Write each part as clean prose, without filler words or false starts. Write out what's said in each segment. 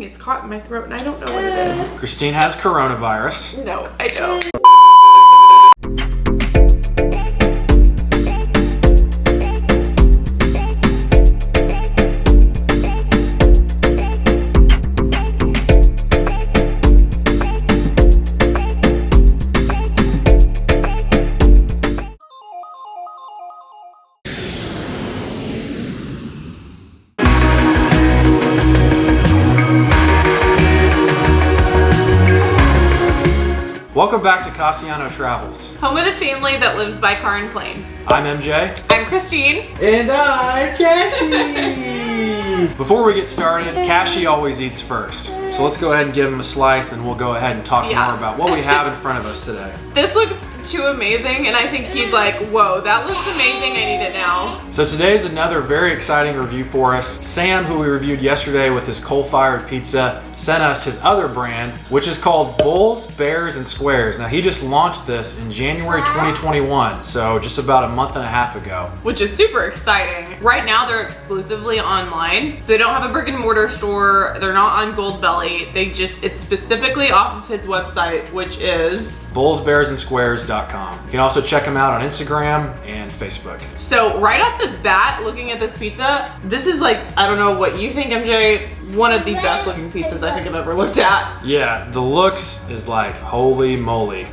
something is caught in my throat and I don't know what it is. Christine has coronavirus. No, I don't. Welcome back to Casiano Travels. Home with a family that lives by car and plane. I'm MJ. I'm Christine. And I, Cashy! Before we get started, Cashy always eats first. So let's go ahead and give him a slice and we'll go ahead and talk more about what we have in front of us today. This looks too amazing and I think he's like, whoa, that looks amazing, I need it now. So today's another very exciting review for us. Sam, who we reviewed yesterday with his coal-fired pizza, sent us his other brand, which is called Bulls, Bears, and Squares. Now he just launched this in January 2021, so just about a month and a half ago. Which is super exciting. Right now they're exclusively online, so they don't have a brick and mortar store, they're not on Goldbelly, it's specifically off of his website, which is bullsbearsandsquares.com. You can also check him out on Instagram and Facebook. So right off the bat, looking at this pizza, this is like, I don't know what you think, MJ, one of the best looking pizzas I think I've ever looked at. Yeah, the looks is like, holy moly.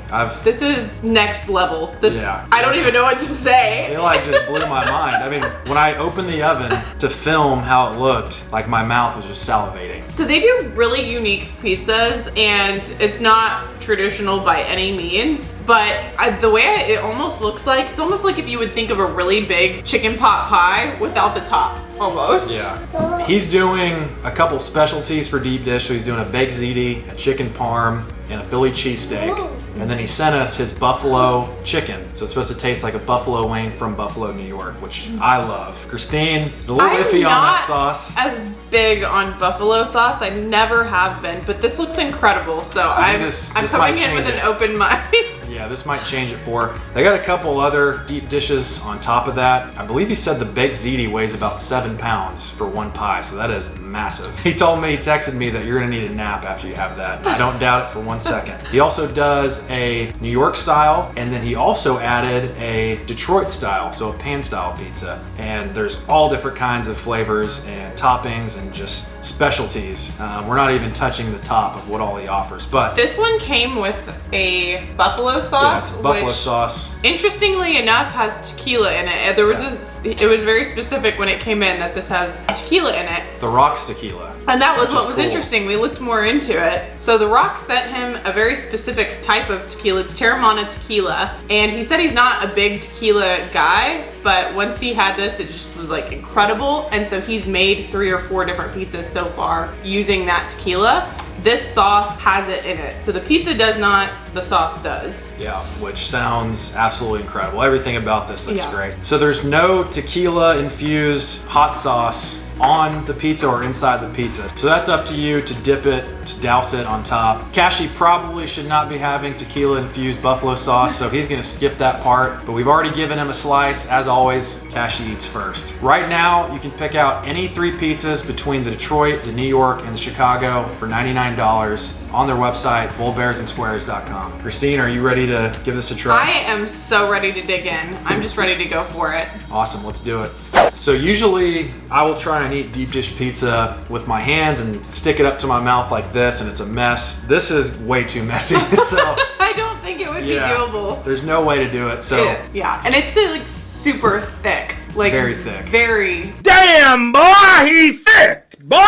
This is next level. I don't even know what to say. It like just blew my mind. I mean, when I opened the oven to film how it looked, like my mouth was just salivating. So they do really unique pizzas and it's not traditional by any means, but the way it almost looks like, it's almost like if you would think of a really big chicken pot pie without the top, almost. Yeah. He's doing a couple specialties for deep dish. So he's doing a baked ziti, a chicken parm, and a Philly cheesesteak. And then he sent us his buffalo chicken. So it's supposed to taste like a buffalo wing from Buffalo, New York, which I love. Christine is a little iffy on that sauce. As big on buffalo sauce, I never have been, but this looks incredible. So I'm coming in with an open mind. Yeah, this might change it for her. They got a couple other deep dishes on top of that. I believe he said the baked ziti weighs about 7 pounds for one pie, so that is massive. He texted me that you're gonna need a nap after you have that. I don't doubt it for 1 second. He also does a New York style, and then he also added a Detroit style, so a pan style pizza. And there's all different kinds of flavors and toppings and just specialties. We're not even touching the top of what all he offers, but this one came with a buffalo sauce. Yeah, it's buffalo sauce. Interestingly enough, has tequila in it. There was it was very specific when it came in that this has tequila in it. The Rock's tequila. And that was what was interesting. We looked more into it. So The Rock sent him a very specific type of tequila. It's Terramana tequila. And he said he's not a big tequila guy, but once he had this, it just was like incredible. And so he's made 3 or 4 different pizzas so far using that tequila. This sauce has it in it. So the pizza does not, the sauce does. Yeah, which sounds absolutely incredible. Everything about this looks great. So there's no tequila infused hot sauce on the pizza or inside the pizza. So that's up to you to dip it, to douse it on top. Cashy probably should not be having tequila infused buffalo sauce, so he's gonna skip that part, but we've already given him a slice. As always, Cashy eats first. Right now, you can pick out any 3 pizzas between the Detroit, the New York, and the Chicago for $99 on their website, bullbearsandsquares.com. Christine, are you ready to give this a try? I am so ready to dig in. I'm just ready to go for it. Awesome, let's do it. So usually I will try and eat deep dish pizza with my hands and stick it up to my mouth like this, and it's a mess. This is way too messy. So I don't think it would be doable. There's no way to do it. So yeah, and it's like super thick. Like very thick. Very. Damn, boy, he's thick, boy!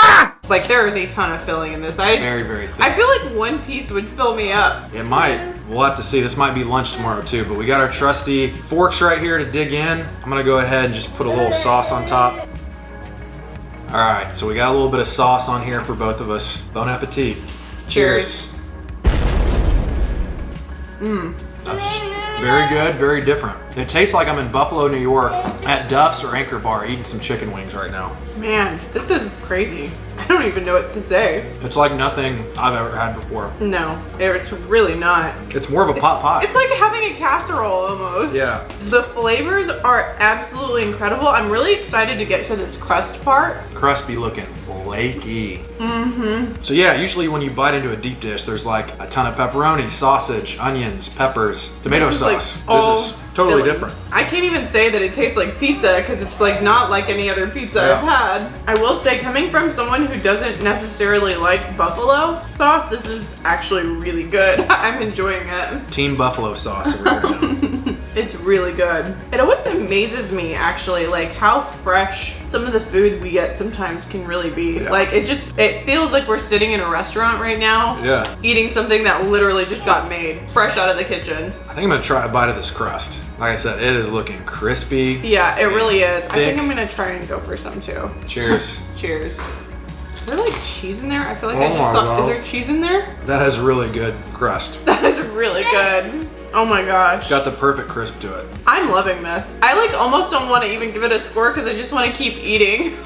Like there is a ton of filling in this. Very, very thick. I feel like one piece would fill me up. It might. We'll have to see. This might be lunch tomorrow too, but we got our trusty forks right here to dig in. I'm gonna go ahead and just put a little sauce on top. All right, so we got a little bit of sauce on here for both of us. Bon appetit. Cheers. Mmm. That's Very good, very different. It tastes like I'm in Buffalo, New York at Duff's or Anchor Bar eating some chicken wings right now. Man, this is crazy. I don't even know what to say. It's like nothing I've ever had before. No, it's really not. It's more of a pot pie. It's like having a casserole almost. Yeah. The flavors are absolutely incredible. I'm really excited to get to this crust part. Crispy looking, flaky. So yeah, usually when you bite into a deep dish, there's like a ton of pepperoni, sausage, onions, peppers, tomato This is like sauce. all This is totally filling. different. I can't even say that it tastes like pizza because it's like not like any other pizza Yeah. I've had. I will say, coming from someone who doesn't necessarily like buffalo sauce, this is actually really good. I'm enjoying it. Team Buffalo sauce. Over here. It's really good. It always amazes me actually, like how fresh some of the food we get sometimes can really be. Yeah. Like it feels like we're sitting in a restaurant right now. Yeah. Eating something that literally just got made fresh out of the kitchen. I think I'm gonna try a bite of this crust. Like I said, it is looking crispy. Yeah, it really is. I Thick. think I'm gonna try and go for some too. Cheers. Cheers. Is there like cheese in there? I feel like Oh I just my saw. God. Is there cheese in there? That has really good crust. That is really good. Oh my gosh. Got the perfect crisp to it. I'm loving this. I like almost don't want to even give it a score because I just want to keep eating.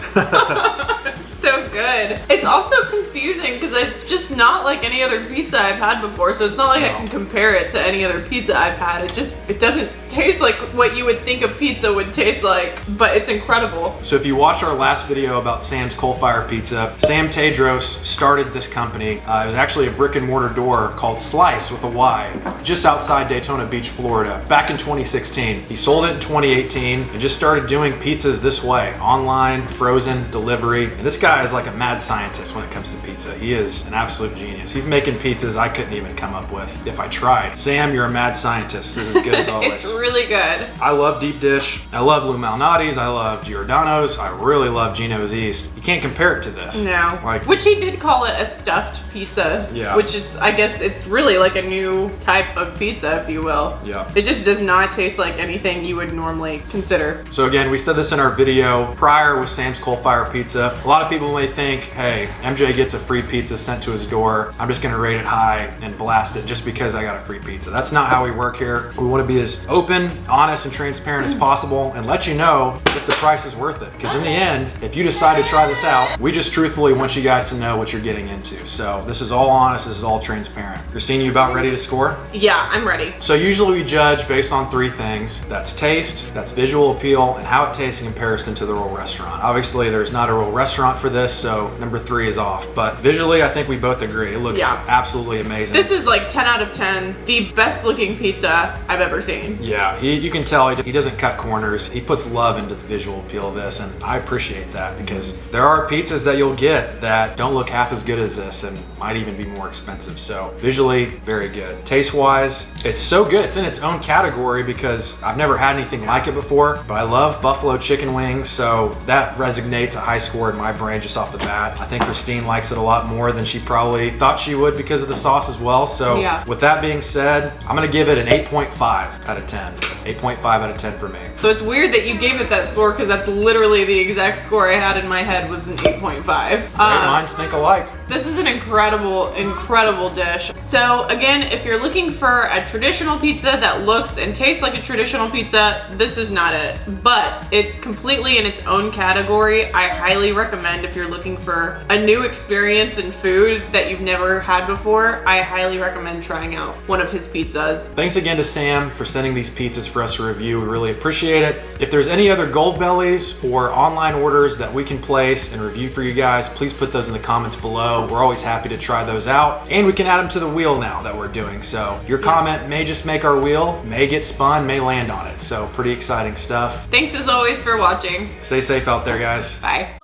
It's so good. It's also confusing because it's just not like any other pizza I've had before. So it's not like I can compare it to any other pizza I've had. It doesn't taste like what you would think a pizza would taste like, but it's incredible. So if you watch our last video about Sam's Coal Fire Pizza, Sam Tedros started this company. It was actually a brick and mortar door called Slice with a Y, just outside Daytona Beach, Florida, back in 2016. He sold it in 2018 and just started doing pizzas this way, online, frozen, delivery. And this guy is like a mad scientist when it comes to pizza. He is an absolute genius. He's making pizzas I couldn't even come up with if I tried. Sam, you're a mad scientist. This is as good as always. It's really good. I love deep dish. I love Lou Malnati's. I love Giordano's. I really love Gino's East. You can't compare it to this. No. Like, Which he did call it a stuffed pizza. Yeah. Which I guess it's really like a new type of pizza, if you will. Yeah. It just does not taste like anything you would normally consider. so again, we said this in our video prior with Sam's Coal Fire Pizza. A lot of people may think, hey, MJ gets a free pizza sent to his door. I'm just gonna rate it high and blast it just because I got a free pizza. That's not how we work here. We wanna be as open, honest, and transparent as possible and let you know if the price is worth it. Because in the end, if you decide to try this out, we just truthfully want you guys to know what you're getting into. So this is all honest, this is all transparent. Christine, you about ready to score? Yeah, I'm ready. So usually we judge based on three things. That's taste, that's visual appeal, and how it tastes in comparison to the real restaurant. Obviously, there's not a real restaurant for this, so number 3 is off. But visually, I think we both agree. It looks absolutely amazing. This is like 10 out of 10, the best looking pizza I've ever seen. Yeah, you can tell he doesn't cut corners. He puts love into the visual appeal of this, and I appreciate that because there are pizzas that you'll get that don't look half as good as this and might even be more expensive. So visually, very good. Taste-wise, it's so good. It's in its own category because I've never had anything like it before, but I love buffalo chicken wings, so that resonates a high score in my brain just off the bat. I think Christine likes it a lot more than she probably thought she would because of the sauce as well. So with that being said, I'm gonna give it an 8.5 out of 10. 8.5 out of 10 for me. So it's weird that you gave it that score because that's literally the exact score I had in my head was an 8.5. Great minds think alike. This is an incredible, incredible dish. So again, if you're looking for a traditional pizza that looks and tastes like a traditional pizza, this is not it. But it's completely in its own category. I highly recommend if you're looking for a new experience in food that you've never had before, I highly recommend trying out one of his pizzas. Thanks again to Sam for sending these pizzas for us to review. We really appreciate it. If there's any other gold bellies or online orders that we can place and review for you guys, please put those in the comments below. We're always happy to try those out, and we can add them to the wheel now that we're doing. So your comment may just make our wheel, may get spun, may land on it. So pretty exciting stuff. Thanks as always for watching. Stay safe out there, guys. Bye.